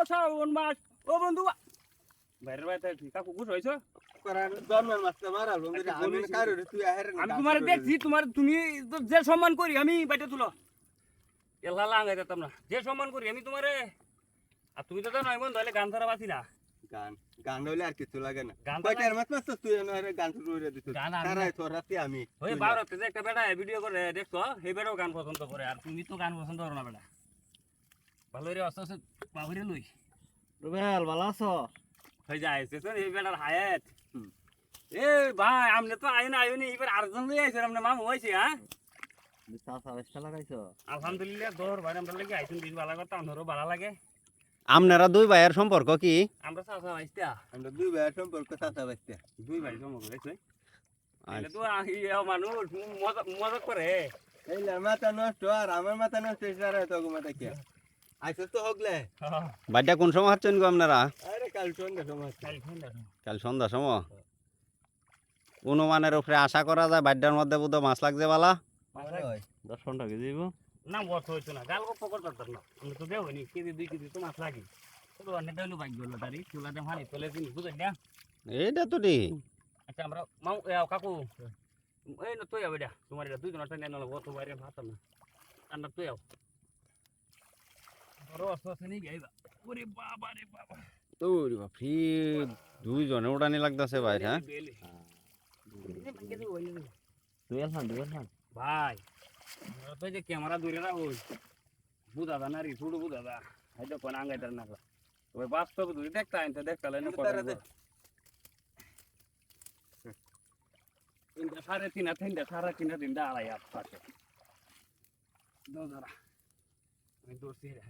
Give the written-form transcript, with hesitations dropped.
শ্রাবণ মাস ও বন্ধু বাইরের বাইরে কাকু খুশ হয়েছো জন্মের মাছটা মারা বন্ধু আমি কারো তুই আহের আমি তোমার দেখছি তোমার তুমি তো যে সম্মান করি আমি বাইটা তুলো এলা লাগাই দিতাম না যে সম্মান করি আমি তোমারে আর তুমি তো জানো বন্ধু হলে গান ধরা বাসি না গান গান হইলে আর কিছু লাগে না গান কয়টার মাছ মাছ তুই এনে গান শুরু করে দিছিস গান আমি সারাই তোর রাতে আমি ওই ভারতে যে একটা বেটা ভিডিও করে দেখছো সেই বেটাও গান পছন্দ করে আর তুমি তো গান পছন্দ করো না বেটা ভালো রে আস্তে আস্তে বাবুরে লই রুবেল ভালো আছো? হয়ে যায় এই বেটার হায়াত এ ভাই আমনে তো আইন আইনি এবার আরেকজন লই আইছে আমনে মামু হইছে হ্যাঁ চাচা বেশটা লাগাইছো? আলহামদুলিল্লাহ দোর ভাই আমরা লাগি আইছেন দিন ভালো কথা আমারও ভালো লাগে আপনারা দুই ভাইয়ের সম্পর্ক কি? আমরা চাচা আইছতা আমরা দুই ভাই সম্পর্ক চাচা বাচ্চা দুই ভাই জমা করেছে এটা তো মানুষ মজা করে এইলে মাথা নষ্ট আর আমার মাথা নষ্ট সারাই তো মাথা কি আইছস তো হগলে বাড়িটা কোন সময় হচ্ছেন গো আপনারা? আরে কাল সন্ধ্যা সময় কাল সন্ধ্যা সময় অনুমানের উপরে আশা করা যায় বাড়িটার মধ্যে বোধ মাছ লাগছে বালা 10 টাকা কেজি দিব না বর্ষ হইতো না গাল গপ্প করতাম না আমরা তো দেবো নি কেজি 2 কেজি তো মাছ লাগে তো অনেক ডাইলো বাইক গেল তারি চুলাতে হানি তোলে তুমি বুঝেন না এইটা তো ঠিক। আচ্ছা আমরা মাউ কাকু এই না তুই আবে তোমার এটা দুই জনের টাইনে নাও তো বাইরে ভাতাম না আন্না তুই আও বড় অস্ত্র নেই গাইবা ওরে বাবা রে বাবা ওরে বাপ রে দুইজনে উড়ানি লাগতাছে ভাই হ্যাঁ দুয়েল খান ভাই তো যে ক্যামেরা দূরে রাখো বুঝা দা না রে ছোট বুঝা দা হয়তো কোন আঙ্গাইতার না ওই বাস্তব দূরে দেখতা আইনতে দেখতা লাইনে কথা তিনটা সাড়ে তিনটা আড়াই পাশে আমি দৌড়ছি রে